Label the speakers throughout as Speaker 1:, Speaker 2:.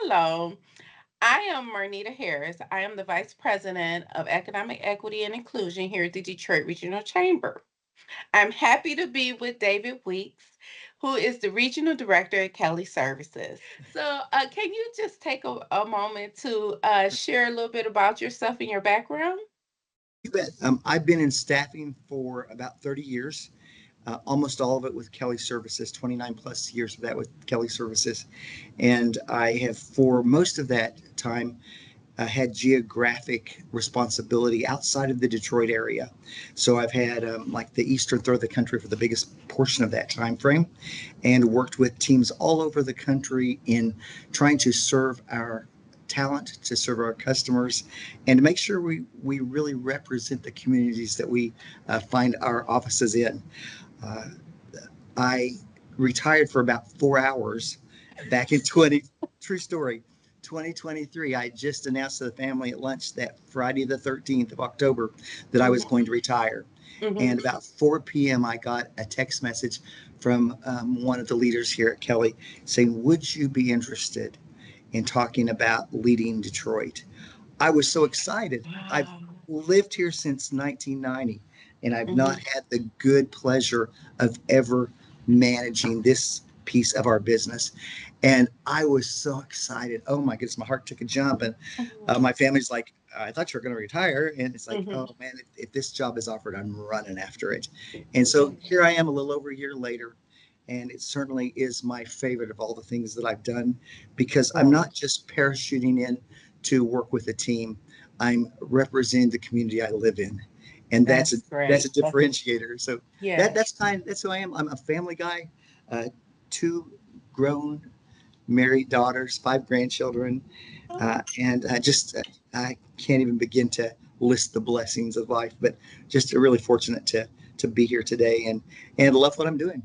Speaker 1: Hello, I am Marnita Harris. I am the Vice President of Economic Equity and Inclusion here at the Detroit Regional Chamber. I'm happy to be with David Weeks, who is the Regional Director at Kelly Services. So, can you just take a moment to share a little bit about yourself and your background?
Speaker 2: You bet. I've been in staffing for about 30 years, almost all of it with Kelly Services, 29 plus years of that with Kelly Services. And I have, for most of that time, had geographic responsibility outside of the Detroit area. So I've had like the eastern third of the country for the biggest portion of that time frame, and worked with teams all over the country in trying to serve our talent, to serve our customers, and to make sure we really represent the communities that we find our offices in. Uh, I retired for about 4 hours back in 20, true story, 2023. I just announced to the family at lunch that Friday the 13th of October that I was
Speaker 1: Hmm.
Speaker 2: going to retire.
Speaker 1: Hmm.
Speaker 2: And about 4 p.m., I got a text message from one of the leaders here at Kelly saying, "Would you be interested in talking about leading Detroit?" I was so excited. I've
Speaker 1: Wow.
Speaker 2: lived here since 1990, and I've not
Speaker 1: Hmm.
Speaker 2: had the good pleasure of ever managing this piece of our business. And I was so excited. Oh my goodness, my heart took a jump. And my family's like, "I thought you were going to retire." And it's like,
Speaker 1: Hmm.
Speaker 2: oh man, if this job is offered, I'm running after it. And so here I am a little over a year later. And it certainly is my favorite of all the things that I've done, because I'm
Speaker 1: Right.
Speaker 2: not just parachuting in to work with a team. I'm representing the community I live in, and
Speaker 1: That's
Speaker 2: that's a
Speaker 1: great.
Speaker 2: differentiator. So
Speaker 1: Yes.
Speaker 2: that's who I am. I'm a family guy, two grown married daughters, five grandchildren, and I can't even begin to list the blessings of life. But just really fortunate to be here today and love what I'm doing.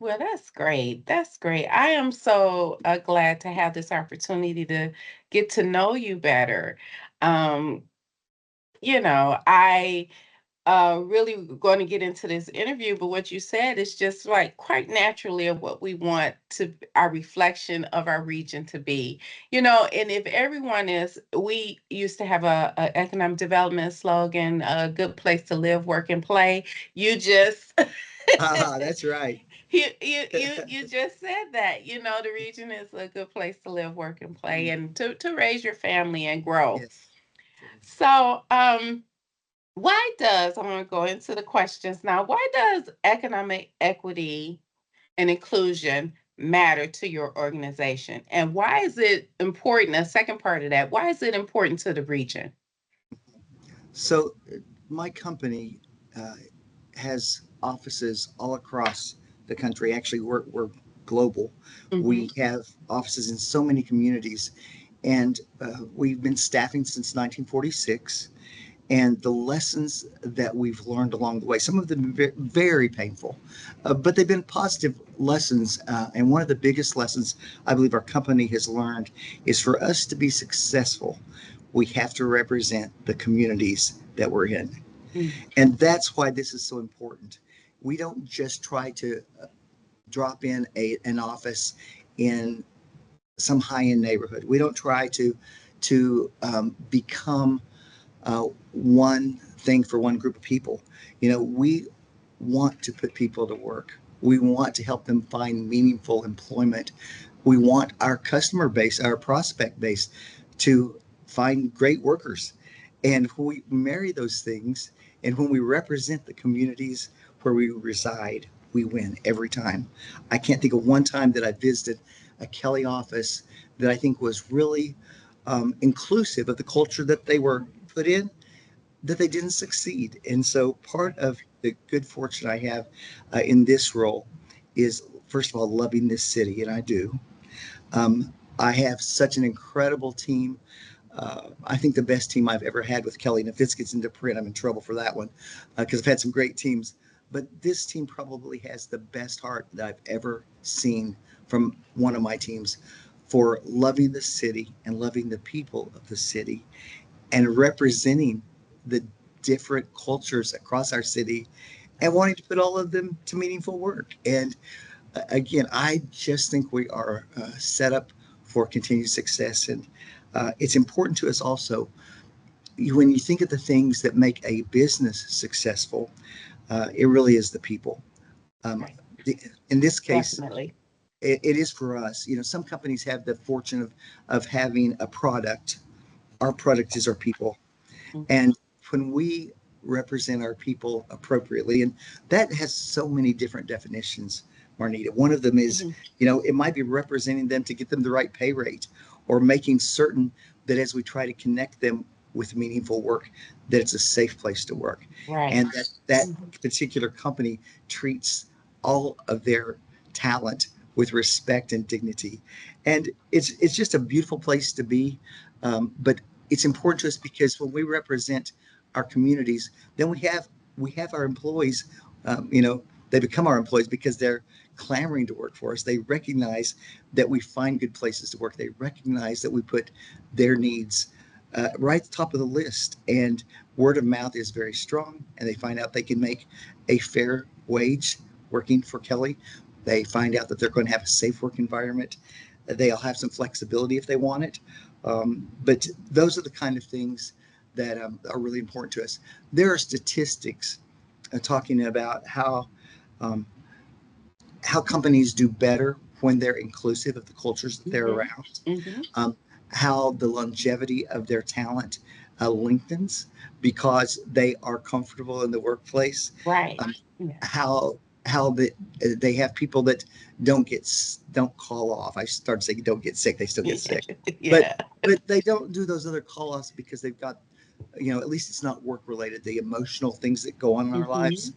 Speaker 1: Well, that's great. That's great. I am so glad to have this opportunity to get to know you better. Um, I really going to get into this interview, but what you said is just like quite naturally of what we want to our reflection of our region to be. And if everyone is, we used to have a economic development slogan, a good place to live, work, and play. You just
Speaker 2: That's right.
Speaker 1: you just said that, the region is a good place to live, work, and play, and to raise your family and grow.
Speaker 2: Yes.
Speaker 1: So why does I'm going to go into the questions now. Why does economic equity and inclusion matter to your organization, and why is it important? A second part of that, why is it important to the region?
Speaker 2: So, my company uh, has offices all across the country. Actually, we're global.
Speaker 1: Hmm.
Speaker 2: We have offices in so many communities, and we've been staffing since 1946. And the lessons that we've learned along the way, some of them very painful, but they've been positive lessons. And one of the biggest lessons I believe our company has learned is for us to be successful, we have to represent the communities that we're in. And that's why this is so important. We don't just try to drop in an office in some high end neighborhood. We don't try to become one thing for one group of people. We want to put people to work. We want to help them find meaningful employment. We want our customer base, our prospect base, to find great workers. And when we marry those things, and when we represent the communities where we reside, we win every time. I can't think of one time that I visited a Kelly office that I think was really inclusive of the culture that they were put in, that they didn't succeed. And so part of the good fortune I have in this role is, first of all, loving this city, and I do. I have such an incredible team. I think the best team I've ever had with Kelly. And if this gets into print, I'm in trouble for that one because I've had some great teams. But this team probably has the best heart that I've ever seen from one of my teams for loving the city and loving the people of the city and representing the different cultures across our city and wanting to put all of them to meaningful work. And again, I just think we are set up for continued success. And it's important to us also, when you think of the things that make a business successful, it really is the people. Um,
Speaker 1: Right.
Speaker 2: the, in this case,
Speaker 1: Definitely.
Speaker 2: it is for us. You know, some companies have the fortune of having a product. Our product is our people.
Speaker 1: Hmm.
Speaker 2: And when we represent our people appropriately, and that has so many different definitions, Marnita. One of them is,
Speaker 1: Hmm.
Speaker 2: it might be representing them to get them the right pay rate, or making certain that as we try to connect them with meaningful work, that it's a safe place to work.
Speaker 1: Right.
Speaker 2: And that
Speaker 1: Hmm.
Speaker 2: particular company treats all of their talent with respect and dignity. And it's just a beautiful place to be. But it's important to us because when we represent our communities, then we have our employees. They become our employees because they're clamoring to work for us. They recognize that we find good places to work. They recognize that we put their needs right at the top of the list. And word of mouth is very strong. And they find out they can make a fair wage working for Kelly. They find out that they're going to have a safe work environment. They'll have some flexibility if they want it. But those are the kind of things that are really important to us. There are statistics talking about um, how companies do better when they're inclusive of the cultures that they're
Speaker 1: Hmm.
Speaker 2: around,
Speaker 1: Hmm.
Speaker 2: how the longevity of their talent lengthens because they are comfortable in the workplace,
Speaker 1: Right.
Speaker 2: um,
Speaker 1: Yeah.
Speaker 2: how they have people that don't call off. I started saying don't get sick; they still get sick, but
Speaker 1: Yeah.
Speaker 2: they don't do those other call offs because they've got, at least it's not work related, the emotional things that go on in our
Speaker 1: Hmm.
Speaker 2: lives.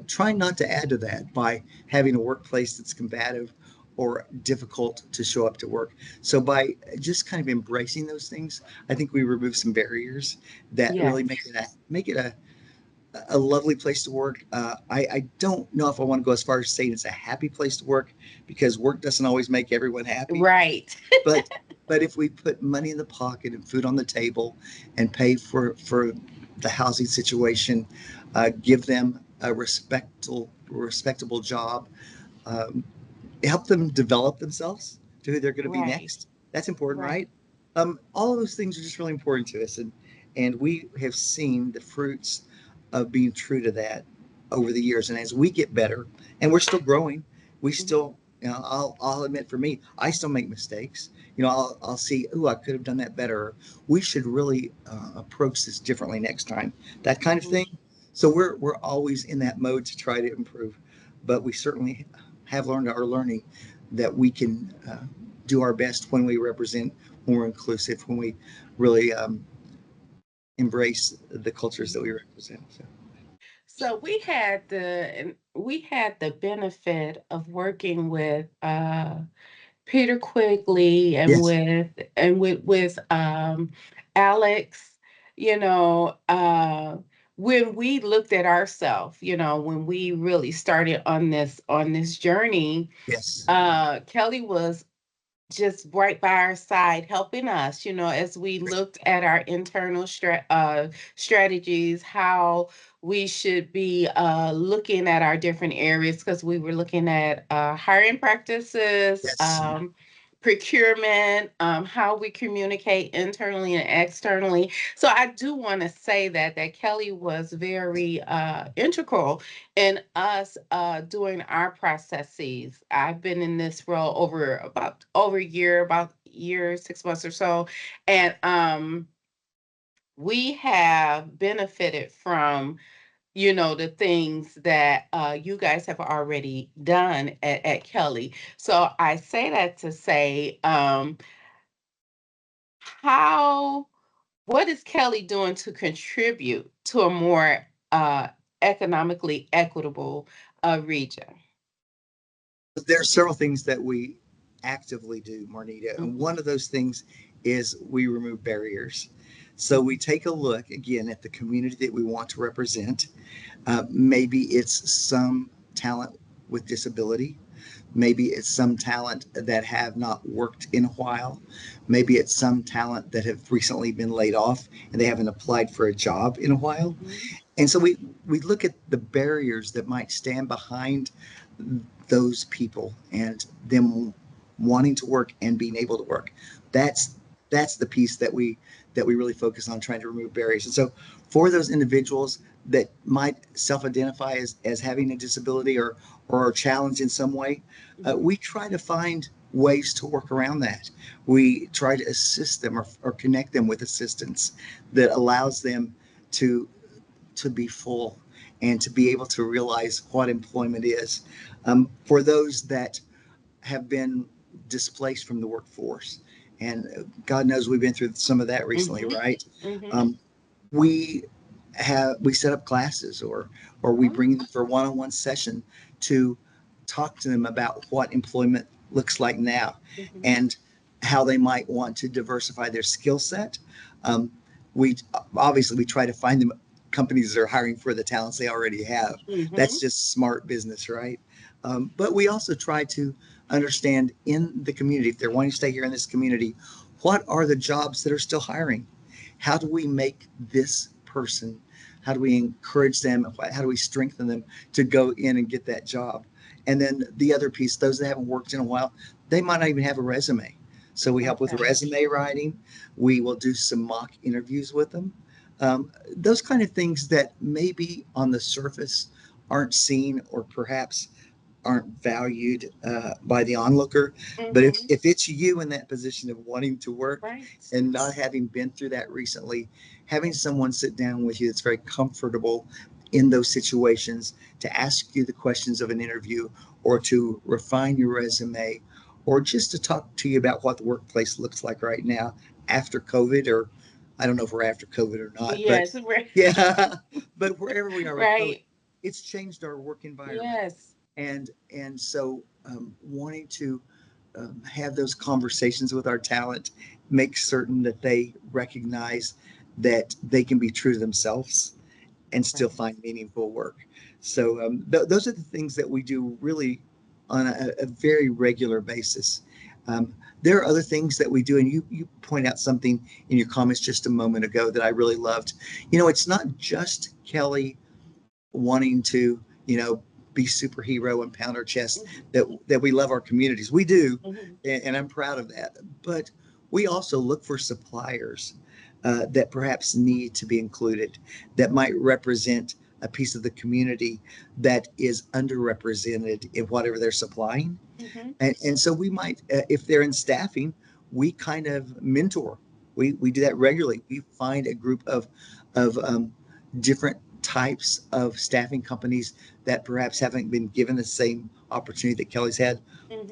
Speaker 2: Trying not to add to that by having a workplace that's combative or difficult to show up to work. So by just kind of embracing those things, I think we remove some barriers that really
Speaker 1: Yes.
Speaker 2: make it a lovely place to work. I don't know if I want to go as far as saying it's a happy place to work because work doesn't always make everyone happy.
Speaker 1: Right.
Speaker 2: But if we put money in the pocket and food on the table and pay for the housing situation, give them a respectable job, um, help them develop themselves to who they're going to be
Speaker 1: Right.
Speaker 2: next. That's important,
Speaker 1: Right.
Speaker 2: right? All of those things are just really important to us, and we have seen the fruits of being true to that over the years. And as we get better, and we're still growing, we
Speaker 1: Hmm.
Speaker 2: still, I'll admit for me, I still make mistakes. I'll see, oh, I could have done that better. We should really approach this differently next time. That kind of
Speaker 1: Hmm.
Speaker 2: thing. So we're always in that mode to try to improve, but we certainly have learned our learning that we can do our best when we represent, when we're inclusive, when we really embrace the cultures that we
Speaker 1: Hmm.
Speaker 2: represent. So,
Speaker 1: So we had the benefit of working with Peter Quigley and
Speaker 2: yes,
Speaker 1: with Alex, you know, when we looked at ourselves, when we really started on this journey,
Speaker 2: yes,
Speaker 1: Kelly was just right by our side helping us, as we looked at our internal strategies, how we should be looking at our different areas, because we were looking at hiring practices,
Speaker 2: yes.
Speaker 1: procurement, how we communicate internally and externally. So I do want to say that Kelly was very integral in us doing our processes. I've been in this role over a year, about a year, 6 months or so, and we have benefited from the things that you guys have already done at Kelly. So I say that to say, how what is Kelly doing to contribute to a more economically equitable region?
Speaker 2: There are several things that we actively do, Marnita, and
Speaker 1: Mhm.
Speaker 2: one of those things is we remove barriers. So we take a look again at the community that we want to represent. Maybe it's some talent with disability. Maybe it's some talent that have not worked in a while. Maybe it's some talent that have recently been laid off and they haven't applied for a job in a while.
Speaker 1: Mhm.
Speaker 2: And so we look at the barriers that might stand behind those people and them. wanting to work and being able to work. That's that's the piece that we really focus on trying to remove barriers. And so for those individuals that might self-identify as having a disability or are challenged in some way,
Speaker 1: Mhm.
Speaker 2: we try to find ways to work around that. We try to assist them or connect them with assistance that allows them to to be full and to be able to realize what employment is. For those that have been displaced from the workforce, and God knows we've been through some of that recently,
Speaker 1: Mhm.
Speaker 2: right?
Speaker 1: Mhm.
Speaker 2: Um, we we set up classes or we
Speaker 1: Oh.
Speaker 2: bring them for a one-on-one session to talk to them about what employment looks like now
Speaker 1: Mhm.
Speaker 2: and how they might want to diversify their skill set. um, we obviously we try to find them companies that are hiring for the talents they already have. That's
Speaker 1: Mhm.
Speaker 2: just smart business, right? But we also try to understand in the community, if they're wanting to stay here in this community, what are the jobs that are still hiring? How do we make this person, how do we encourage them, how do we strengthen them to go in and get that job? And then the other piece, those that haven't worked in a while, they might not even have a resume, so we help with
Speaker 1: Okay.
Speaker 2: resume writing. We will do some mock interviews with them. Those kind of things that maybe on the surface aren't seen or perhaps aren't valued by the onlooker. But
Speaker 1: Mhm.
Speaker 2: if it's you in that position of wanting to work
Speaker 1: Right.
Speaker 2: and not having been through that recently, having someone sit down with you that's very comfortable in those situations to ask you the questions of an interview or to refine your resume or just to talk to you about what the workplace looks like right now after COVID, or I don't know if we're after COVID or not, but
Speaker 1: Yes. Right.
Speaker 2: yeah, but wherever we are with COVID,
Speaker 1: Right.
Speaker 2: it's changed our work environment.
Speaker 1: Yes.
Speaker 2: And so wanting to have those conversations with our talent, make certain that they recognize that they can be true to themselves and still
Speaker 1: Right.
Speaker 2: find meaningful work. So those are the things that we do really on a very regular basis. Um, there are other things that we do, and you point out something in your comments just a moment ago that I really loved. You know, it's not just Kelly wanting to, you know, be superhero and pound our chest that we love our communities. We do,
Speaker 1: Mhm.
Speaker 2: and I'm proud of that. But we also look for suppliers that perhaps need to be included, that might represent a piece of the community that is underrepresented in whatever they're supplying.
Speaker 1: Mhm.
Speaker 2: And so we might, if they're in staffing, we kind of mentor. We do that regularly. We find a group of different types of staffing companies that perhaps haven't been given the same opportunity that Kelly's had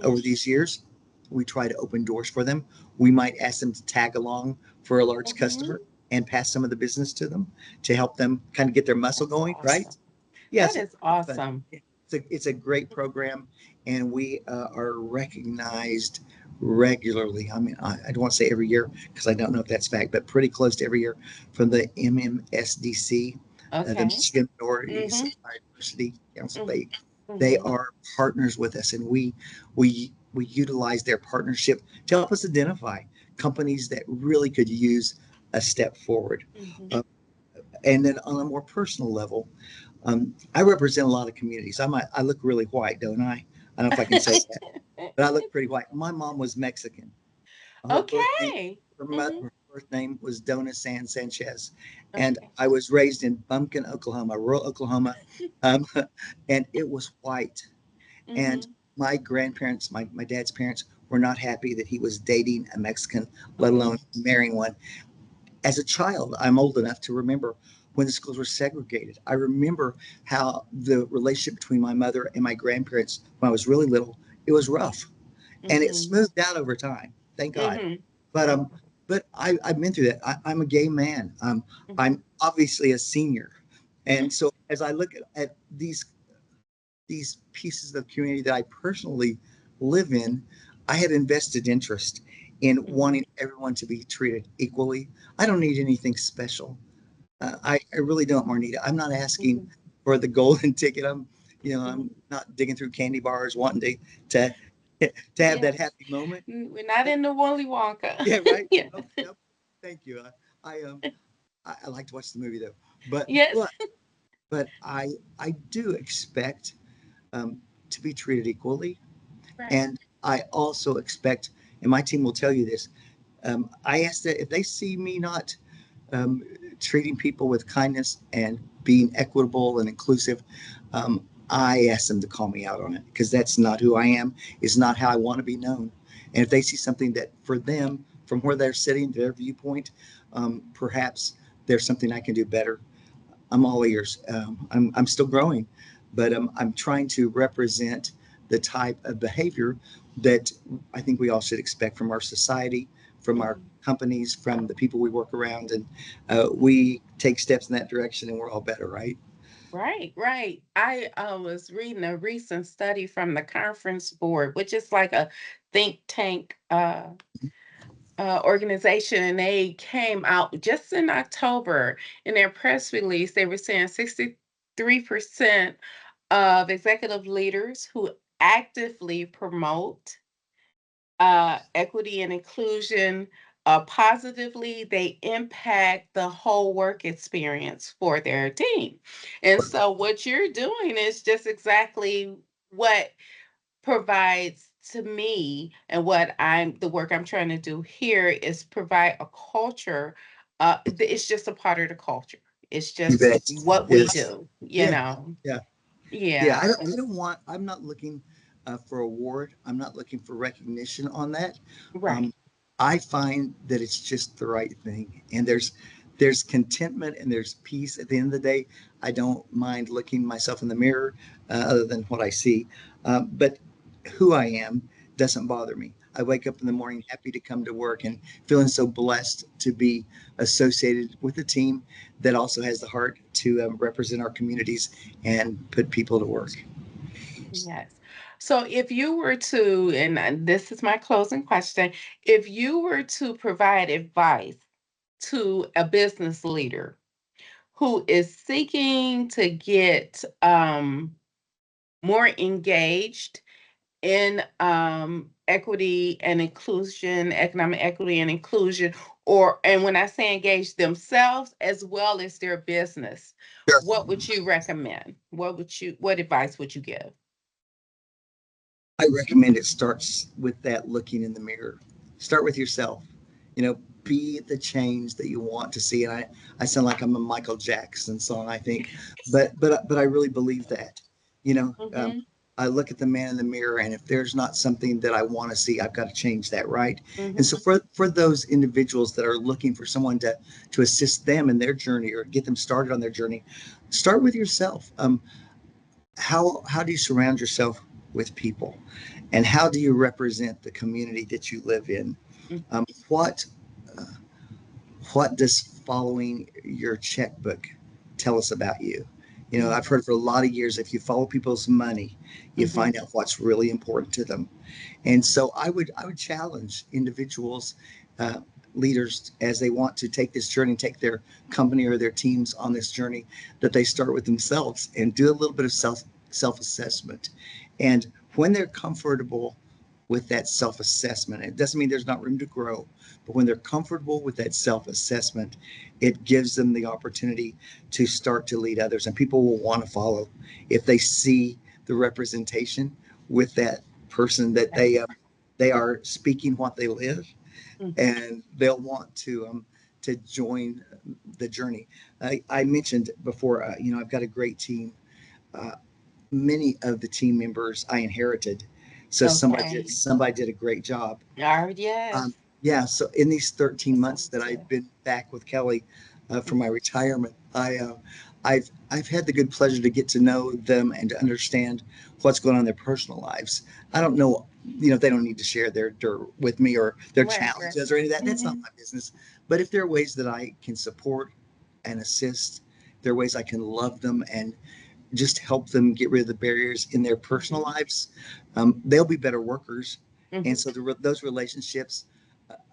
Speaker 2: over
Speaker 1: Mhm.
Speaker 2: these years. We try to open doors for them. We might ask them to tag along for a large
Speaker 1: Mhm.
Speaker 2: customer and pass some of the business to them to help them kind of get their muscle
Speaker 1: That's
Speaker 2: going, right?
Speaker 1: awesome. That
Speaker 2: Yes,
Speaker 1: is
Speaker 2: it's fun.
Speaker 1: awesome.
Speaker 2: It's a great program, and we are recognized regularly. I mean, I don't want to say every year because I don't know if that's fact, but pretty close to every year from the MMSDC, the
Speaker 1: Okay.
Speaker 2: Michigan Minority
Speaker 1: Mhm.
Speaker 2: Supply Diversity Council.
Speaker 1: Mhm.
Speaker 2: They
Speaker 1: Mhm.
Speaker 2: are partners with us, and we utilize their partnership to help us identify companies that really could use a step forward.
Speaker 1: Mhm.
Speaker 2: Uh, and then on a more personal level, I represent a lot of communities. I look really white, don't I? I don't know if I can say that, but I look pretty white. My mom was Mexican. Her birth name,
Speaker 1: Okay. Mhm.
Speaker 2: her birth name was Dona San Sanchez, and
Speaker 1: Okay.
Speaker 2: I was raised in Bumpkin, Oklahoma, rural Oklahoma, um, and it was white. And
Speaker 1: Mhm.
Speaker 2: my grandparents, my dad's parents, were not happy that he was dating a Mexican, let
Speaker 1: Mhm.
Speaker 2: alone marrying one. As a child, I'm old enough to remember when the schools were segregated. I remember how the relationship between my mother and my grandparents when I was really little, it was rough. And it
Speaker 1: Mhm.
Speaker 2: smoothed out over time, thank God.
Speaker 1: Mhm.
Speaker 2: But
Speaker 1: Mhm.
Speaker 2: I've been through that. I'm a gay man.
Speaker 1: Mhm.
Speaker 2: I'm obviously a senior. And so as I look at these pieces of the community that I personally live in, I had invested interest in
Speaker 1: Mhm.
Speaker 2: wanting everyone to be treated equally. I don't need anything special. I really don't, Marnita. I'm not asking
Speaker 1: Mhm.
Speaker 2: for the golden ticket. I'm
Speaker 1: Mhm.
Speaker 2: not digging through candy bars wanting to to have
Speaker 1: Yeah.
Speaker 2: that happy moment.
Speaker 1: We're not in the Willy Wonka.
Speaker 2: Yeah, right.
Speaker 1: Yeah.
Speaker 2: Nope, nope. Thank you. I like to watch the movie though, but
Speaker 1: Yes.
Speaker 2: but but I do expect um, to be treated equally.
Speaker 1: Right.
Speaker 2: And I also expect, and my team will tell you this. I ask that if they see me not um, treating people with kindness and being equitable and inclusive, I ask them to call me out on it because that's not who I am. It's not how I want to be known. And if they see something that for them, from where they're sitting, their viewpoint, perhaps there's something I can do better. I'm all ears. I'm still growing, but I'm trying to represent the type of behavior that I think we all should expect from our society, from our
Speaker 1: Mhm.
Speaker 2: companies, from the people we work around, and we take steps in that direction, and we're all better, right?
Speaker 1: Right, right. I was reading a recent study from the Conference Board, which is like a think tank organization, and they came out just in October in their press release. They were saying 63% of executive leaders who actively promote equity and inclusion positively, they impact the whole work experience for their team. And so, what you're doing is just exactly what provides to me, and what I'm the work I'm trying to do here is provide a culture. It's just a part of the culture. It's
Speaker 2: You
Speaker 1: just
Speaker 2: bet.
Speaker 1: what we
Speaker 2: Yes.
Speaker 1: do,
Speaker 2: Yeah. Yeah. Yeah,
Speaker 1: Yeah.
Speaker 2: I don't want. I'm not looking for award. I'm not looking for recognition on that.
Speaker 1: Right.
Speaker 2: Um, I find that it's just the right thing, and there's contentment and there's peace at the end of the day. I don't mind looking myself in the mirror, other than what I see, but who I am doesn't bother me. I wake up in the morning happy to come to work and feeling so blessed to be associated with a team that also has the heart to represent our communities and put people to work.
Speaker 1: Yes. So if you were to, and this is my closing question, if you were to provide advice to a business leader who is seeking to get more engaged in equity and inclusion, economic equity and inclusion, or, and when I say engage themselves as well as their business, what would you recommend? What advice would you give?
Speaker 2: I recommend it starts with that looking in the mirror. Start with yourself. You know, be the change that you want to see. And I sound like I'm a Michael Jackson song, I think, but I really believe that. You know,
Speaker 1: Mm-hmm.
Speaker 2: I look at the man in the mirror, and if there's not something that I want to see, I've got to change that, right? And so
Speaker 1: Mm-hmm.
Speaker 2: for those individuals that are looking for someone to assist them in their journey or get them started on their journey, start with yourself. How do you surround yourself with people, and how do you represent the community that you live in? What does following your checkbook tell us about you? You know, I've
Speaker 1: Mm-hmm.
Speaker 2: heard for a lot of years, if you follow people's money, you
Speaker 1: Mm-hmm.
Speaker 2: find out what's really important to them. And so I would challenge individuals, uh, leaders, as they want to take this journey, take their company or their teams on this journey, that they start with themselves and do a little bit of self assessment. And when they're comfortable with that self assessment, it doesn't mean there's not room to grow, but when they're comfortable with that self assessment, it gives them the opportunity to start to lead others, and people will want to follow if they see the representation with that person that they are speaking what they live,
Speaker 1: Mm-hmm.
Speaker 2: and they'll want to join the journey. I mentioned before, I've got a great team. Uh, Many of the team members I inherited, so
Speaker 1: Okay.
Speaker 2: somebody did a great job.
Speaker 1: Yes.
Speaker 2: Yeah, so in these 13
Speaker 1: That's
Speaker 2: months
Speaker 1: always
Speaker 2: that I've
Speaker 1: good.
Speaker 2: been back with Kelly for my
Speaker 1: Mhm.
Speaker 2: retirement, I've had the good pleasure to get to know them and to understand what's going on in their personal lives. I don't know, they don't need to share their dirt with me or their
Speaker 1: Right, right.
Speaker 2: challenges or any of that. That's not
Speaker 1: Mm-hmm.
Speaker 2: my business. But if there are ways that I can support and assist, there are ways I can love them and just help them get rid of the barriers in their personal
Speaker 1: Mm-hmm.
Speaker 2: lives, they'll be better workers. And
Speaker 1: Mm-hmm.
Speaker 2: so those relationships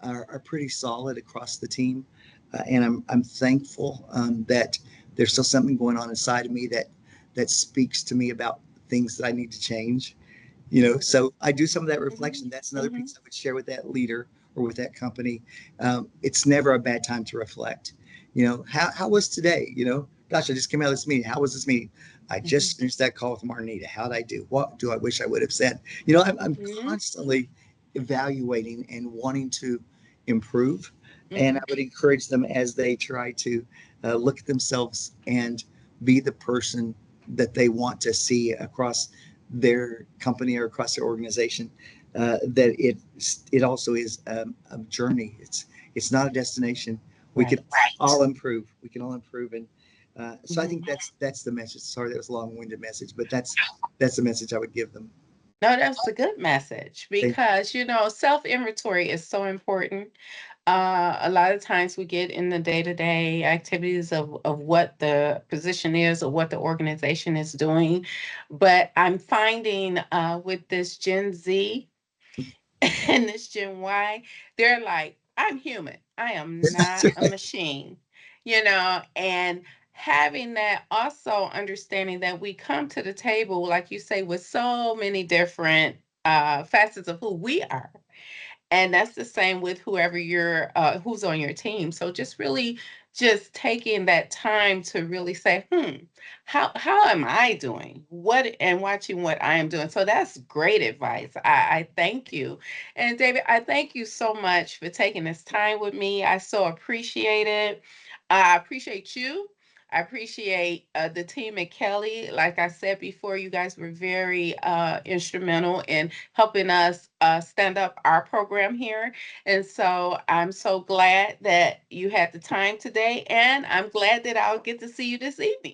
Speaker 2: are pretty solid across the team. And I'm thankful that there's still something going on inside of me that speaks to me about things that I need to change. So I do some of that
Speaker 1: Mm-hmm.
Speaker 2: reflection. That's another
Speaker 1: Mm-hmm.
Speaker 2: piece I would share with that leader or with that company. It's never a bad time to reflect. How was today? Gosh, I just came out of this meeting. How was this meeting? I
Speaker 1: Mhm.
Speaker 2: just finished that call with Marnita. How'd I do? What do I wish I would have said? You know, I'm
Speaker 1: Mhm.
Speaker 2: constantly evaluating and wanting to improve. And I
Speaker 1: Mhm.
Speaker 2: would encourage them as they try to look at themselves and be the person that they want to see across their company or across their organization. That it also is a journey. It's not a destination. We can
Speaker 1: Right.
Speaker 2: all improve. We can all improve, and so I think
Speaker 1: Mhm.
Speaker 2: that's the message. Sorry, that was a long-winded message, but that's the message I would give them.
Speaker 1: No, that's a good message
Speaker 2: Thank
Speaker 1: because, self inventory is so important. A lot of times we get in the day to day activities of what the position is or what the organization is doing. But I'm finding with this Gen Z, and this Gen Y, they're like, I'm human. I am
Speaker 2: That's
Speaker 1: not a
Speaker 2: right.
Speaker 1: machine, and having that also understanding that we come to the table, like you say, with so many different facets of who we are, and that's the same with whoever who's on your team. So just really just taking that time to really say, how am I doing? What and watching what I am doing. So that's great advice. I thank you. And David, I thank you so much for taking this time with me. I so appreciate it. I appreciate you. I appreciate the team at Kelly. Like I said before, you guys were very instrumental in helping us stand up our program here. And so I'm so glad that you had the time today, and I'm glad that I'll get to see you this evening.